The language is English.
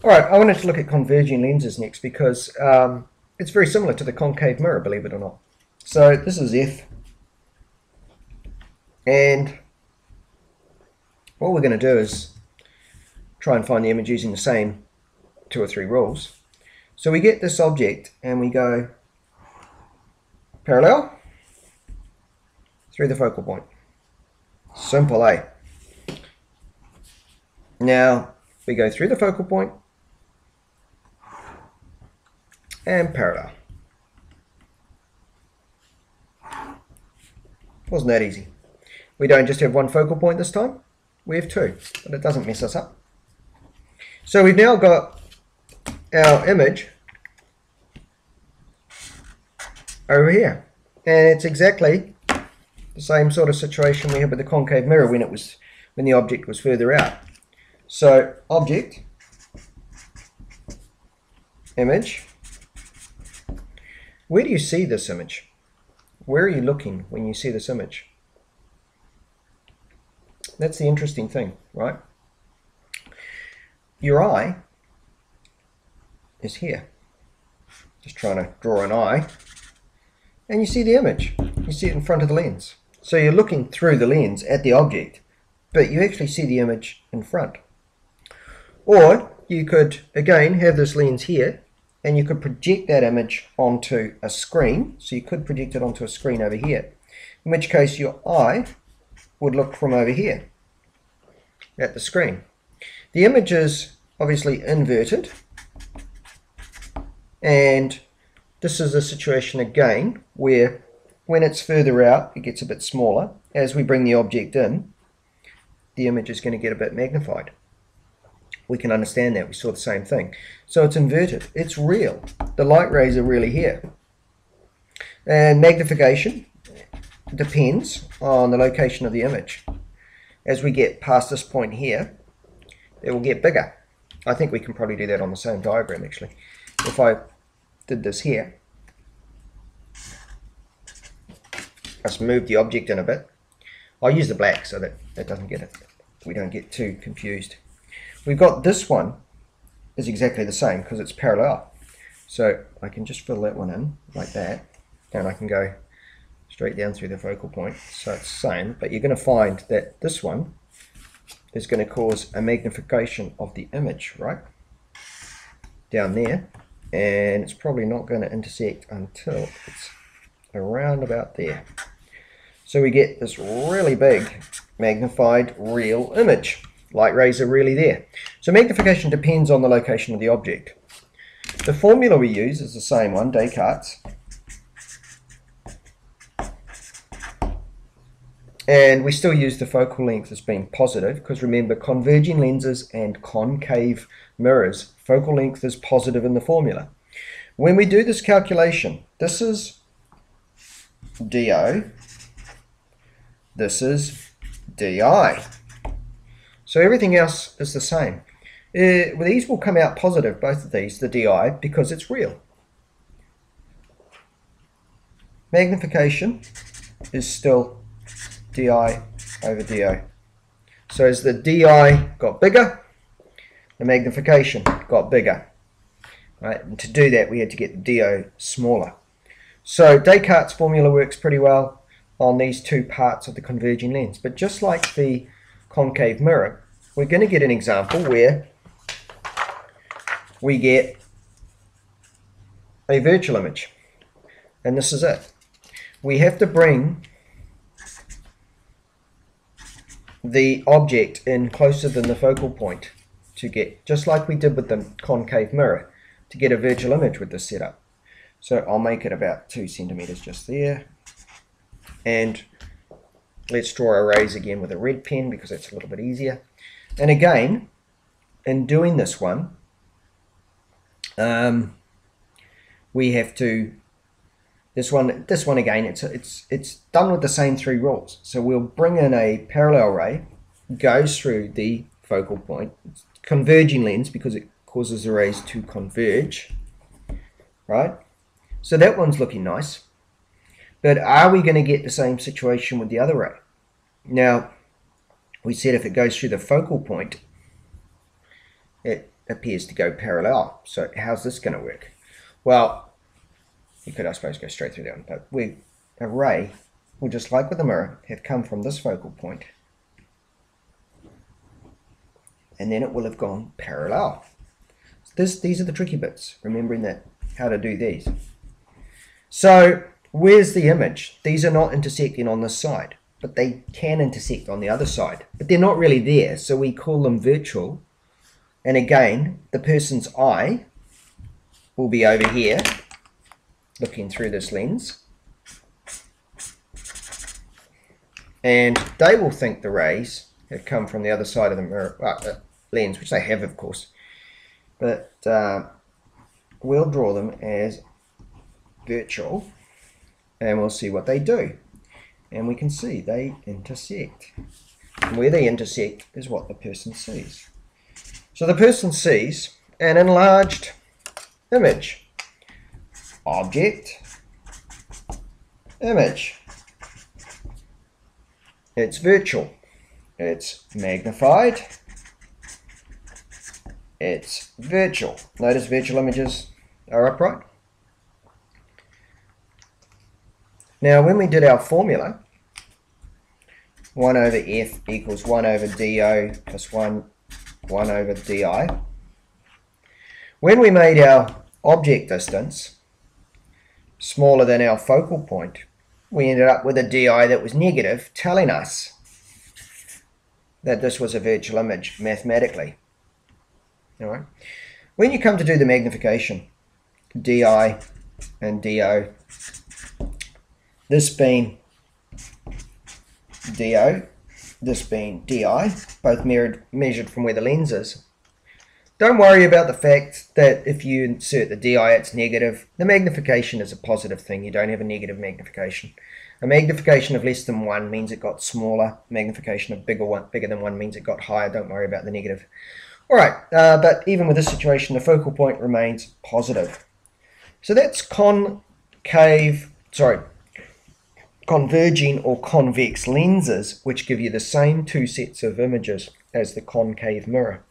Alright, I wanted to look at converging lenses next because it's very similar to the concave mirror, believe it or not. So this is F, and what we're going to do is try and find the image using the same 2 or 3 rules. So we get this object and we go parallel through the focal point. Simple, eh? Now we go through the focal point and parallel. Wasn't that easy? We don't just have one focal point this time, we have 2, but it doesn't mess us up. So we've now got our image over here, and it's exactly the same sort of situation we had with the concave mirror when the object was further out. So object, image. Where do you see this image? Where are you looking when you see this image? That's the interesting thing, right? Your eye is here. Just trying to draw an eye. And you see the image. You see it in front of the lens. So you're looking through the lens at the object, but you actually see the image in front. Or you could, again, have this lens here, and you could project that image onto a screen. So you could project it onto a screen over here, in which case your eye would look from over here at the screen. The image is obviously inverted, and this is a situation again where when it's further out it gets a bit smaller. As we bring the object in, the image is going to get a bit magnified. We can understand that, we saw the same thing. So it's inverted, it's real. The light rays are really here. And magnification depends on the location of the image. As we get past this point here, it will get bigger. I think we can probably do that on the same diagram actually. If I did this here, let's move the object in a bit. I'll use the black so that we don't get too confused. We've got this one is exactly the same because it's parallel. So I can just fill that one in like that, and I can go straight down through the focal point. So it's the same, but you're going to find that this one is going to cause a magnification of the image right down there, and it's probably not going to intersect until it's around about there. So we get this really big magnified real image. Light rays are really there. So magnification depends on the location of the object. The formula we use is the same one, Descartes. And we still use the focal length as being positive, because remember, converging lenses and concave mirrors, focal length is positive in the formula. When we do this calculation, this is DO, this is DI. So everything else is the same. These will come out positive, both of these, the DI, because it's real. Magnification is still DI over DO. So as the DI got bigger, the magnification got bigger. Right? And to do that, we had to get the DO smaller. So Descartes' formula works pretty well on these two parts of the converging lens. But just like the concave mirror, we're going to get an example where we get a virtual image. And this is it. We have to bring the object in closer than the focal point to get, just like we did with the concave mirror, to get a virtual image with this setup. So I'll make it about 2 centimeters just there. And let's draw our rays again with a red pen because it's a little bit easier. And again, in doing this one, we have to, this one again, it's done with the same 3 rules. So we'll bring in a parallel ray, goes through the focal point, it's converging lens because it causes the rays to converge, right? So that one's looking nice. But are we going to get the same situation with the other ray? Now, we said if it goes through the focal point, it appears to go parallel. So how's this going to work? Well, you could, I suppose, go straight through that one, but a ray will, just like with the mirror, have come from this focal point, and then it will have gone parallel. These are the tricky bits, remembering that, how to do these. So where's the image? These are not intersecting on this side, but they can intersect on the other side, but they're not really there, so we call them virtual. And again, the person's eye will be over here looking through this lens, and they will think the rays have come from the other side of the mirror, lens, which they have, of course, but we'll draw them as virtual, and we'll see what they do. And we can see they intersect. And where they intersect is what the person sees. So the person sees an enlarged image. Object, image. It's virtual. It's magnified. It's virtual. Notice virtual images are upright. Now when we did our formula, 1 over f equals 1 over do plus 1 over di. When we made our object distance smaller than our focal point, we ended up with a di that was negative, telling us that this was a virtual image mathematically. All right. When you come to do the magnification, di and do, this being do, this being di, both measured from where the lens is. Don't worry about the fact that if you insert the di, it's negative. The magnification is a positive thing. You don't have a negative magnification. A magnification of less than 1 means it got smaller. Magnification of bigger than 1 means it got higher. Don't worry about the negative. All right, but even with this situation, the focal point remains positive. So that's converging or convex lenses, which give you the same two sets of images as the concave mirror.